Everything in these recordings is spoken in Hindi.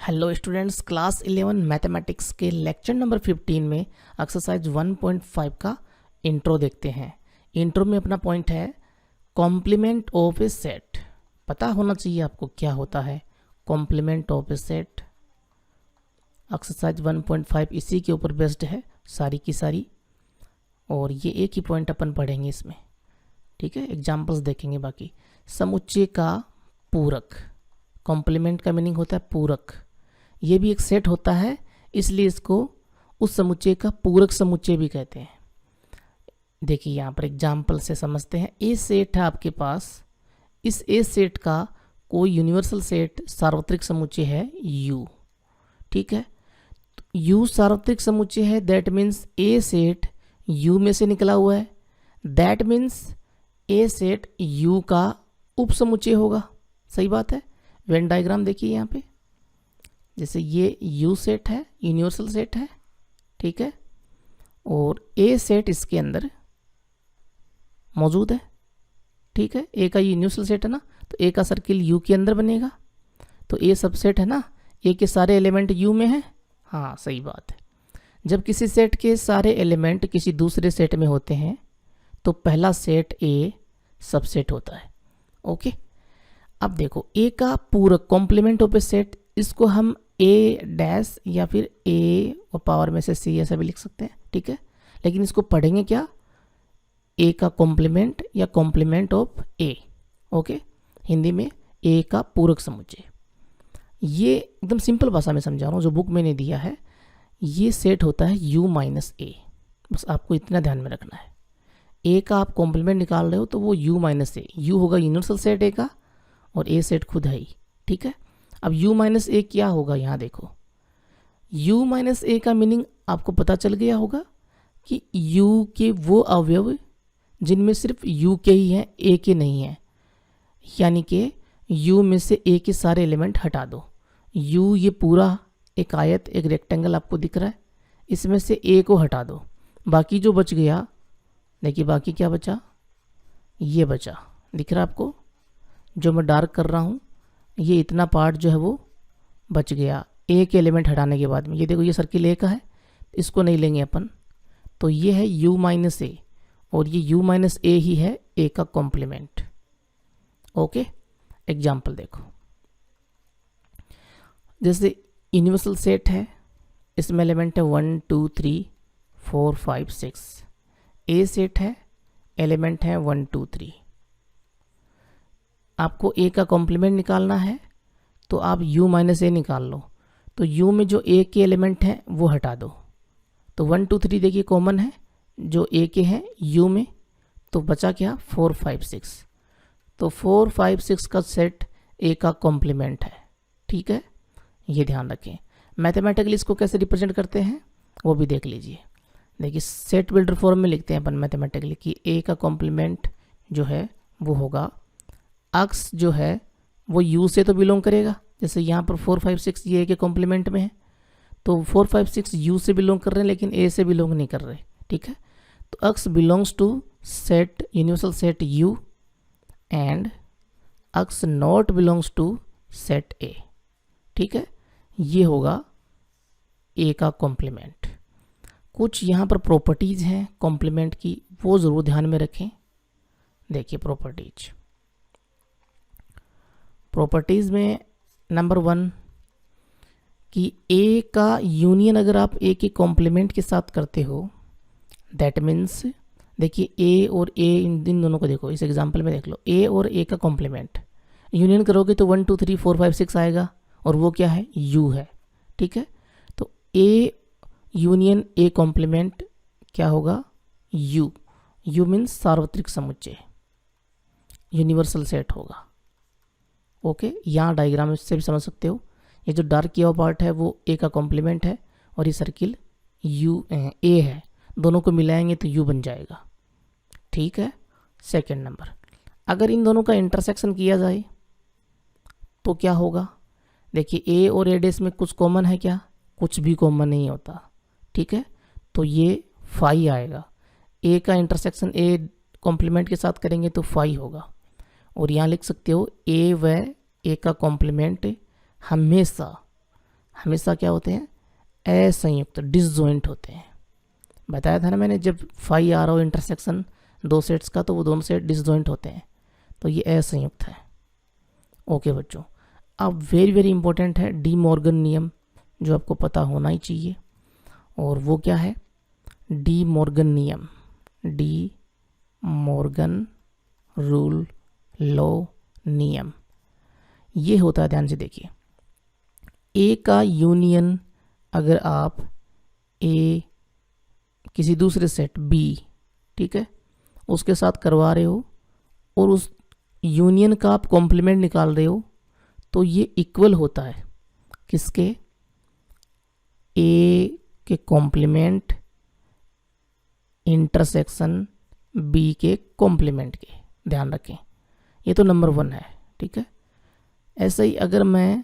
हेलो स्टूडेंट्स, क्लास 11 मैथमेटिक्स के लेक्चर नंबर 15 में एक्सरसाइज 1.5 का इंट्रो देखते हैं। इंट्रो में अपना पॉइंट है कॉम्प्लीमेंट ऑफ ए सेट। पता होना चाहिए आपको क्या होता है complement of A set. Exercise 1.5 इसी के ऊपर बेस्ड है सारी की सारी, और ये एक ही पॉइंट अपन पढ़ेंगे इसमें, ठीक है। एग्जाम्पल्स देखेंगे बाकी। समुच्चय का पूरक, कॉम्प्लीमेंट का मीनिंग होता है पूरक। ये भी एक सेट होता है, इसलिए इसको उस समुच्चय का पूरक समुच्चय भी कहते हैं। देखिए यहाँ पर एग्जाम्पल से समझते हैं। ए सेट है आपके पास, इस ए सेट का कोई यूनिवर्सल सेट सार्वत्रिक समुच्चय है यू, ठीक है। यू सार्वत्रिक समुच्चय है, that means A set you में से निकला हुआ है, that means A set you का उप समुच्चय होगा। सही बात है। वेन डायग्राम देखिए यहाँ पे, जैसे ये यू सेट है, यूनिवर्सल सेट है, ठीक है, और ए सेट इसके अंदर मौजूद है, ठीक है। ए का यूनिवर्सल सेट है ना, तो ए का सर्किल यू के अंदर बनेगा, तो ए सबसेट है ना, ए के सारे एलिमेंट यू में हैं। हाँ सही बात है। जब किसी सेट के सारे एलिमेंट किसी दूसरे सेट में होते हैं तो पहला सेट ए सबसेट होता है, ओके। अब देखो ए का पूरक कॉम्प्लीमेंट ऑफ ए सेट, इसको हम ए डैश या फिर ए और पावर में से सी ऐसा भी लिख सकते हैं, ठीक है। लेकिन इसको पढ़ेंगे क्या, ए का कॉम्प्लीमेंट या complement of A, okay. Hindi में ए का पूरक समुच्चय। ये एकदम सिंपल भाषा में समझा रहा हूँ, जो बुक मैंने दिया है। ये सेट होता है यू माइनस ए, बस आपको इतना ध्यान में रखना है। ए का आप कॉम्प्लीमेंट निकाल रहे हो तो वो यू माइनस ए, यू होगा यूनिवर्सल सेट ए का और ए सेट खुद है ही, ठीक है। अब u माइनस ए क्या होगा, यहाँ देखो u माइनस ए का मीनिंग आपको पता चल गया होगा कि u के वो अवयव जिनमें सिर्फ u के ही हैं, a के नहीं हैं। यानी कि u में से a के सारे एलिमेंट हटा दो। u ये पूरा एक आयत, एक रेक्टेंगल आपको दिख रहा है, इसमें से a को हटा दो, बाकी जो बच गया, देखिए बाकी क्या बचा, ये बचा, दिख रहा है आपको, जो मैं डार्क कर रहा हूँ, ये इतना पार्ट जो है वो बच गया ए के एलिमेंट हटाने के बाद में। ये देखो ये सर्किल ए का है, इसको नहीं लेंगे अपन, तो ये है u माइनस ए, और ये u माइनस ए ही है ए का कॉम्प्लीमेंट, ओके। एग्जाम्पल देखो, जैसे यूनिवर्सल सेट है, इसमें एलिमेंट है 1 2 3 4 5 6। ए सेट है, एलिमेंट है 1 2 3। आपको ए का कॉम्प्लीमेंट निकालना है तो आप u माइनस ए निकाल लो, तो u में जो a के एलिमेंट हैं वो हटा दो, तो 1 2 3 देखिए कॉमन है जो a के हैं u में, तो बचा क्या 4 5 6। तो 4 5 6 का सेट a का कॉम्प्लीमेंट है, ठीक है। ये ध्यान रखें। मैथमेटिकली इसको कैसे रिप्रेजेंट करते हैं वो भी देख लीजिए। देखिए सेट बिल्डर फॉर्म में लिखते हैं अपन मैथमेटिकली कि a का कॉम्प्लीमेंट जो है वो होगा, अक्स जो है वो u से तो बिलोंग करेगा, जैसे यहाँ पर 4 5 6 ये a के कॉम्प्लीमेंट में है, तो 4 5 6 u से बिलोंग कर रहे हैं लेकिन a से बिलोंग नहीं कर रहे, ठीक है। तो x belongs to set universal set u and x not belongs to set a, ठीक है। ये होगा a का कॉम्प्लीमेंट। कुछ यहाँ पर प्रॉपर्टीज़ हैं कॉम्प्लीमेंट की, वो ज़रूर ध्यान में रखें। देखिए प्रॉपर्टीज़ में नंबर 1 कि ए का यूनियन अगर आप ए के कॉम्प्लीमेंट के साथ करते हो, दैट मीन्स देखिए ए और ए, इन दोनों को देखो, इस एग्जांपल में देख लो, ए और ए का कॉम्प्लीमेंट यूनियन करोगे तो 1 2 3 4 5 6 आएगा, और वो क्या है यू है, ठीक है। तो ए यूनियन ए कॉम्प्लीमेंट क्या होगा यू, यू मीन्स सार्वत्रिक समुच्चय, यूनिवर्सल सेट होगा, ओके। यहाँ डायग्राम से भी समझ सकते हो, ये जो डार्क किया हुआ पार्ट है वो ए का कॉम्प्लीमेंट है और ये सर्किल यू ए है, दोनों को मिलाएंगे तो यू बन जाएगा, ठीक है। सेकंड नंबर, अगर इन दोनों का इंटरसेक्शन किया जाए तो क्या होगा, देखिए ए और ए डैश में कुछ कॉमन है क्या, कुछ भी कॉमन नहीं होता, ठीक है। तो ये फाई आएगा, ए का इंटरसेक्शन ए कॉम्प्लीमेंट के साथ करेंगे तो फाई होगा, और यहाँ लिख सकते हो ए व ए का कॉम्प्लीमेंट हमेशा हमेशा क्या होते हैं, असंयुक्त, डिसजॉइंट होते हैं। बताया था ना मैंने, जब फाई आ रहा हो इंटरसेक्शन दो सेट्स का तो वो दोनों सेट डिसजॉइंट होते हैं, तो ये असंयुक्त है। ओके बच्चों, अब वेरी वेरी इंपॉर्टेंट है डी मॉर्गन नियम, जो आपको पता होना ही चाहिए, और वो क्या है, डी मॉर्गन नियम, डी मॉर्गन रूल, लॉ, नियम। ये होता है, ध्यान से देखिए, ए का यूनियन अगर आप ए किसी दूसरे सेट बी, ठीक है, उसके साथ करवा रहे हो और उस यूनियन का आप कॉम्प्लीमेंट निकाल रहे हो, तो ये इक्वल होता है किसके, ए के कॉम्प्लीमेंट इंटरसेक्शन बी के कॉम्प्लीमेंट के। ध्यान रखें, ये तो नंबर 1 है, ठीक है। ऐसे ही अगर मैं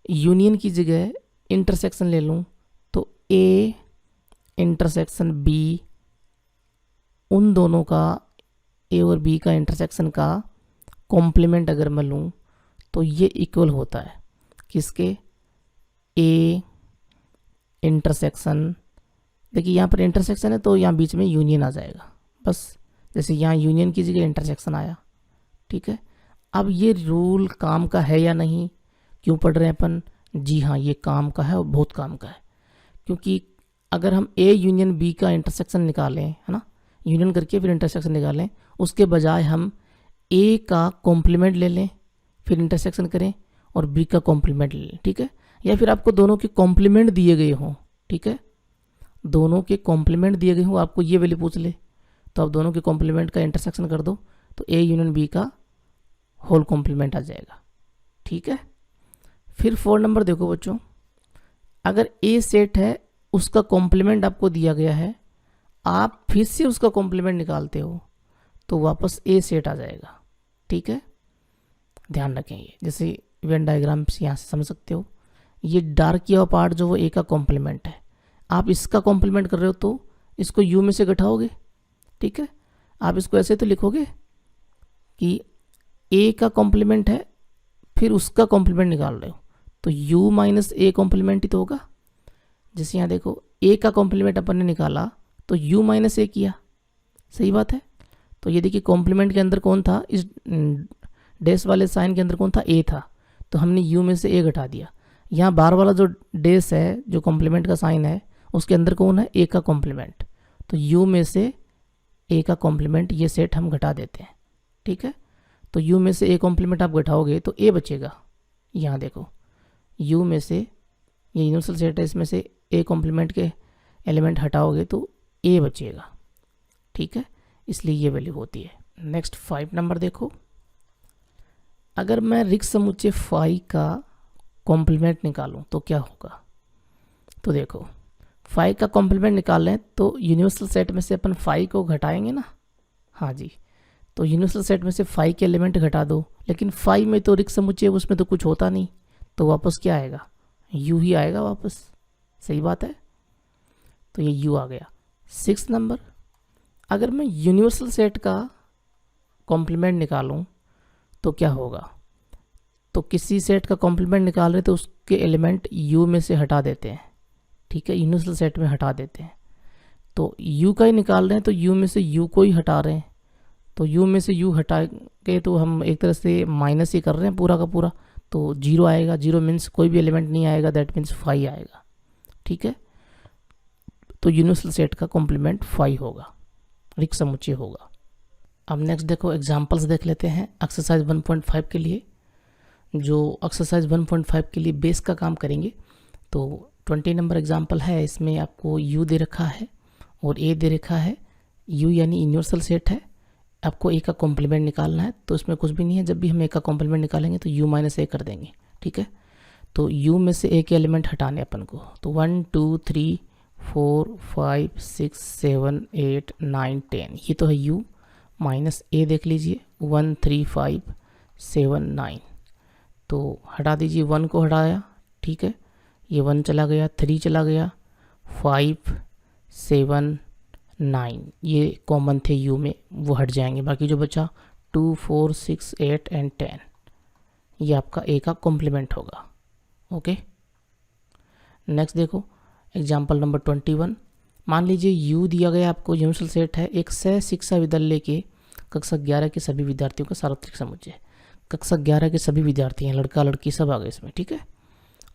यूनियन की जगह इंटरसेक्शन ले लूँ, तो ए इंटरसेक्शन बी, उन दोनों का, ए और बी का इंटरसेक्शन का कॉम्प्लीमेंट अगर मैं लूँ, तो ये इक्वल होता है किसके, ए इंटरसेक्शन, देखिए यहाँ पर इंटरसेक्शन है तो यहाँ बीच में यूनियन आ जाएगा, बस जैसे यहाँ यूनियन की जगह इंटरसेक्शन आया, ठीक है। अब ये रूल काम का है या नहीं, क्यों पढ़ रहे हैं अपन, जी हाँ ये काम का है और बहुत काम का है, क्योंकि अगर हम ए यूनियन बी का इंटरसेक्शन निकालें, है ना, यूनियन करके फिर इंटरसेक्शन निकालें, उसके बजाय हम ए का कॉम्प्लीमेंट ले लें फिर इंटरसेक्शन करें और बी का कॉम्प्लीमेंट ले लें, ठीक है। या फिर आपको दोनों के कॉम्प्लीमेंट दिए गए हों, ठीक है, दोनों के कॉम्प्लीमेंट दिए गए हों, आपको ये वैल्यू पूछ ले, तो आप दोनों के कॉम्प्लीमेंट का इंटरसेक्शन कर दो, तो ए यूनियन बी का होल कॉम्प्लीमेंट आ जाएगा, ठीक है। फिर 4 नंबर देखो बच्चों, अगर ए सेट है उसका कॉम्प्लीमेंट आपको दिया गया है, आप फिर से उसका कॉम्प्लीमेंट निकालते हो, तो वापस ए सेट आ जाएगा, ठीक है। ध्यान रखें, ये जैसे इवेंट डायग्राम से यहाँ से समझ सकते हो, ये डार्क किया हुआ पार्ट जो वो ए का कॉम्प्लीमेंट है, आप इसका कॉम्प्लीमेंट कर रहे हो तो इसको यू में से घटाओगे, ठीक है। आप इसको ऐसे तो लिखोगे कि ए का कॉम्प्लीमेंट है फिर उसका कॉम्प्लीमेंट निकाल रहे हो, तो u माइनस ए कॉम्प्लीमेंट ही तो होगा। जैसे यहाँ देखो, ए का कॉम्प्लीमेंट अपन ने निकाला तो u माइनस ए किया, सही बात है। तो ये देखिए कॉम्प्लीमेंट के अंदर कौन था, इस डैश वाले साइन के अंदर कौन था, ए था, तो हमने u में से ए घटा दिया। यहाँ बार वाला जो डैश है, जो कॉम्प्लीमेंट का साइन है, उसके अंदर कौन है, ए का कॉम्प्लीमेंट, तो u में से ए का कॉम्प्लीमेंट ये सेट हम घटा देते हैं, ठीक है। तो u में से ए कॉम्प्लीमेंट आप घटाओगे तो ए बचेगा। यहाँ देखो u में से, ये यूनिवर्सल सेट है, इसमें से ए कॉम्प्लीमेंट के एलिमेंट हटाओगे तो ए बचेगा, ठीक है, इसलिए ये वैल्यू होती है। नेक्स्ट 5 नंबर देखो, अगर मैं रिक्त समुच्चय फाई का कॉम्प्लीमेंट निकालूं तो क्या होगा, तो देखो फाई का कॉम्प्लीमेंट निकाल लें तो यूनिवर्सल सेट में से अपन फाई को घटाएंगे ना, हाँ जी, तो यूनिवर्सल सेट में से फाई के एलिमेंट घटा दो, लेकिन फाई में तो रिक्त समुच्चय उसमें तो कुछ होता नहीं, तो वापस क्या आएगा, यू ही आएगा वापस, सही बात है, तो ये यू आ गया। 6 नंबर, अगर मैं यूनिवर्सल सेट का कॉम्प्लीमेंट निकालूं तो क्या होगा, तो किसी सेट का कॉम्प्लीमेंट निकाल रहे तो उसके एलिमेंट यू में से हटा देते हैं, ठीक है, यूनिवर्सल सेट में हटा देते हैं, तो यू का ही निकाल रहे हैं तो यू में से यू को ही हटा रहे हैं, तो यू में से यू हटा के तो हम एक तरह से माइनस ही कर रहे हैं पूरा का पूरा, तो 0 आएगा, 0 मीन्स कोई भी एलिमेंट नहीं आएगा, दैट मीन्स 5 आएगा, ठीक है। तो यूनिवर्सल सेट का कॉम्प्लीमेंट 5 होगा, रिक्त समुच्चय होगा। अब नेक्स्ट देखो एग्जांपल्स देख लेते हैं एक्सरसाइज 1.5 के लिए। जो एक्सरसाइज 1.5 के लिए बेस का काम करेंगे, तो 20 नंबर एग्जांपल है, इसमें आपको u दे रखा है और a दे रखा है। u यानी यूनिवर्सल सेट है, आपको a का कॉम्प्लीमेंट निकालना है, तो इसमें कुछ भी नहीं है, जब भी हम a का कॉम्प्लीमेंट निकालेंगे तो u माइनस ए कर देंगे, ठीक है। तो u में से a के एलिमेंट हटाने अपन को, तो 1 2 3 4 5 6 7 8 9 10, ये तो है u माइनस a, देख लीजिए 1 3 5 7 9, तो हटा दीजिए, 1 को हटाया, ठीक है, ये 1 चला गया, 3 चला गया, 5 7 9 ये कॉमन थे u में, वो हट जाएंगे, बाकी जो बचा 2 4 6 8 एंड 10 ये आपका a का कॉम्प्लीमेंट होगा, ओके। नेक्स्ट देखो एग्जाम्पल नंबर 21। मान लीजिए यू दिया गया आपको यूनिवर्सल सेट है एक सह शिक्षा विद्यालय के कक्षा 11 के सभी विद्यार्थियों का सार्वत्रिक समुच्चय। कक्षा 11 के सभी विद्यार्थी हैं, लड़का लड़की सब आ गए इसमें, ठीक है,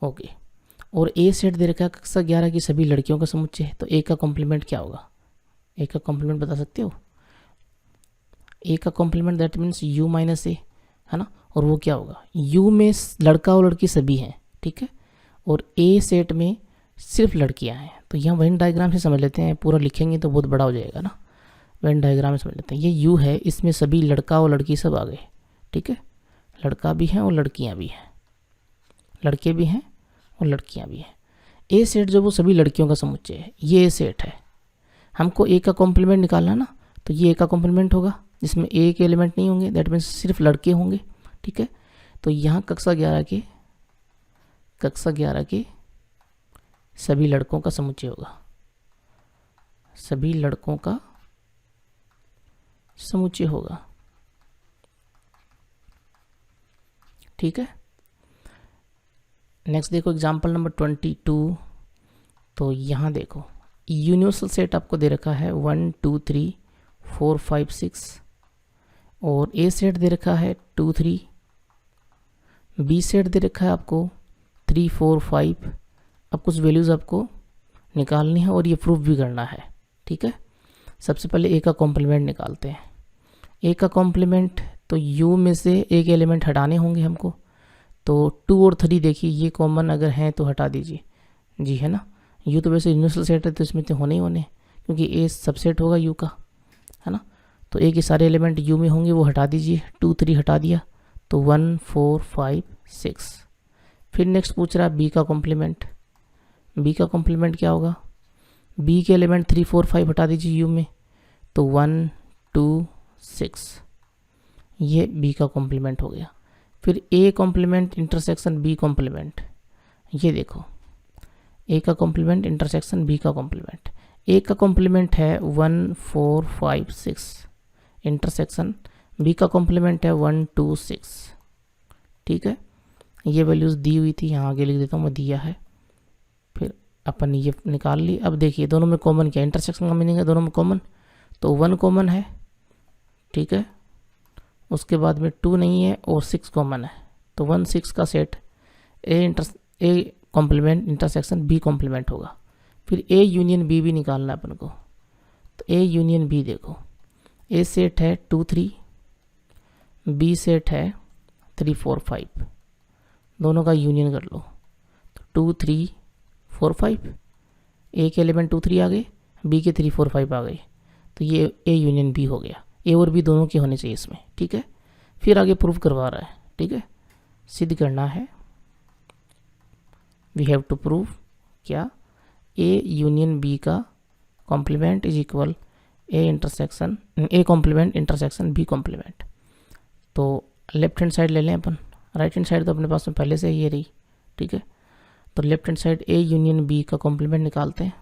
ओके। और ए सेट दे रखा है कक्षा 11 की सभी लड़कियों का समुच्चय है, तो ए का कॉम्प्लीमेंट क्या होगा? ए का कॉम्प्लीमेंट बता सकते हो? ए का complement that means U minus A, है ना। और वो क्या होगा? यू में लड़का और लड़की सभी हैं, ठीक है, और ए सेट में सिर्फ लड़कियां हैं। तो यहाँ वेन डायग्राम से समझ लेते हैं, पूरा लिखेंगे तो बहुत बड़ा हो जाएगा ना। वेन डायग्राम में समझ लेते हैं, ये यू है, इसमें सभी लड़का और लड़की सब आ गए, ठीक है, लड़का भी है और लड़कियां भी हैं, लड़के भी हैं और लड़कियां भी हैं। ए सेट जो वो सभी लड़कियों का समुच्चय है, ये ए सेट है। हमको ए का कॉम्प्लीमेंट निकालना ना, तो ये ए का कॉम्प्लीमेंट होगा जिसमें ए के एलिमेंट नहीं होंगे, दैट मीन्स सिर्फ लड़के होंगे, ठीक है। तो यहाँ कक्षा 11 के सभी लड़कों का समुच्चय होगा, सभी लड़कों का समुच्चय होगा, ठीक है। नेक्स्ट देखो एग्जाम्पल नंबर 22। तो यहाँ देखो यूनिवर्सल सेट आपको दे रखा है 1 2 3 4 5 6 और ए सेट दे रखा है 2 3, बी सेट दे रखा है आपको 3 4 5। अब कुछ वैल्यूज़ आपको निकालनी है और ये प्रूफ भी करना है, ठीक है। सबसे पहले ए का कॉम्प्लीमेंट निकालते हैं। ए का कॉम्प्लीमेंट, तो यू में से एक एलिमेंट हटाने होंगे हमको, तो 2 और 3 देखिए ये कॉमन अगर हैं तो हटा दीजिए, जी है ना। यू तो वैसे यूनिवर्सल सेट है तो इसमें तो होने ही होने, क्योंकि ए सबसेट होगा यू का, है ना। तो ए के सारे एलिमेंट यू में होंगे, वो हटा दीजिए, 2 3 हटा दिया, तो 1 4 5 6। फिर नेक्स्ट पूछ रहा है बी का कॉम्प्लीमेंट। बी का कॉम्प्लीमेंट क्या होगा? बी के एलिमेंट 3 4 5 हटा दीजिए यू में, तो 1 2 6, ये बी का कॉम्प्लीमेंट हो गया। फिर A complement intersection B complement, ये देखो ए का कॉम्प्लीमेंट इंटरसेक्शन बी का कॉम्प्लीमेंट। ए का कॉम्प्लीमेंट है 1 4 5 6, इंटरसेक्शन बी का कॉम्प्लीमेंट है 1 2 6, ठीक है। ये वैल्यूज़ दी हुई थी, यहाँ आगे लिख देता हूँ मैं, दिया है। फिर अपन ये निकाल ली। अब देखिए दोनों में कॉमन क्या, इंटरसेक्शन का मीनिंग है दोनों में कॉमन, तो 1 कॉमन है, ठीक है। उसके बाद में 2 नहीं है और 6 कॉमन है, तो 1 6 का set A complement intersection B complement होगा। फिर ए यूनियन बी भी निकालना है अपन को, तो ए यूनियन बी देखो, ए सेट है 2 3, बी सेट है 3 4 5, दोनों का यूनियन कर लो, तो 2 3 4 5, ए के एलिमेंट 2 3 आ गए, बी के 3 4 5 आ गए, तो ये ए यूनियन बी हो गया। ए और बी दोनों के होने चाहिए इसमें, ठीक है। फिर आगे प्रूव करवा रहा है, ठीक है, सिद्ध करना है। वी हैव टू प्रूव क्या? ए यूनियन बी का complement is equal A complement intersection B complement. तो लेफ्ट हैंड साइड ले लें अपन, राइट हैंड साइड तो अपने पास में पहले से ही रही, ठीक है। तो left hand side A union B का कॉम्प्लीमेंट निकालते हैं,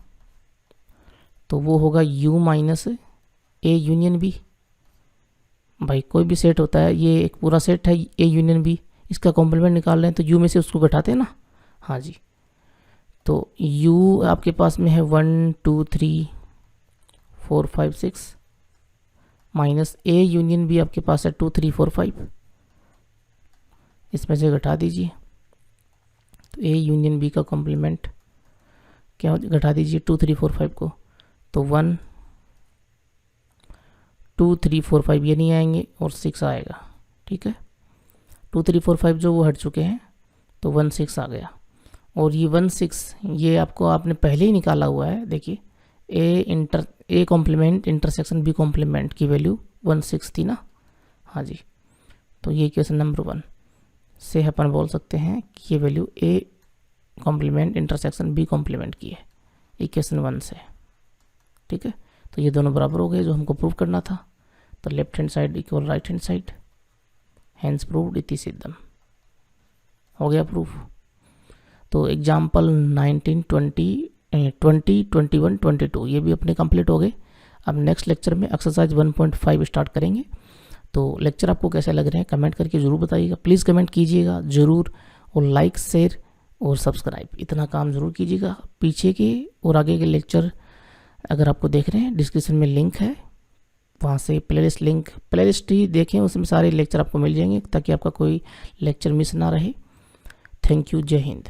तो वो होगा U minus A union B. भाई कोई भी सेट होता है, ये एक पूरा सेट है ए यूनियन बी, इसका कॉम्प्लीमेंट निकाल रहे हैं तो यू में से उसको घटाते हैं ना, हाँ जी। तो u आपके पास में है 1 2 3 4 5 6 माइनस ए यूनियन बी आपके पास है 2 3 4 5, इसमें से घटा दीजिए, तो ए यूनियन बी का कॉम्प्लीमेंट क्या, घटा दीजिए 2 3 4 5 को, तो 1 2 3 4 5 ये नहीं आएंगे और 6 आएगा, ठीक है। 2 3 4 5 जो वो हट चुके हैं, तो 1 6 आ गया। और ये 1 6 ये आपको आपने पहले ही निकाला हुआ है, देखिए A complement intersection B complement की वैल्यू 1 6 थी ना, हाँ जी। तो ये क्वेश्चन नंबर 1 से अपन बोल सकते हैं कि ये value A complement intersection B complement की है, इक्वेशन 1 से, ठीक है। तो ये दोनों बराबर हो गए जो हमको प्रूव करना था। तो left hand side equal right hand side, hence proved इति सिद्धम, हो गया प्रूफ। तो एग्जाम्पल 19 20 21 22 ये भी अपने कंप्लीट हो गए। अब नेक्स्ट लेक्चर में एक्सरसाइज 1.5 स्टार्ट करेंगे। तो लेक्चर आपको कैसे लग रहे हैं कमेंट करके ज़रूर बताइएगा, प्लीज़ कमेंट कीजिएगा ज़रूर, और लाइक शेयर और सब्सक्राइब, इतना काम ज़रूर कीजिएगा। पीछे के और आगे के लेक्चर अगर आपको देख रहे हैं, डिस्क्रिप्शन में लिंक है, वहाँ से प्लेलिस्ट ही देखें, उसमें सारे लेक्चर आपको मिल जाएंगे ताकि आपका कोई लेक्चर मिस ना रहे। Thank you. जय हिंद।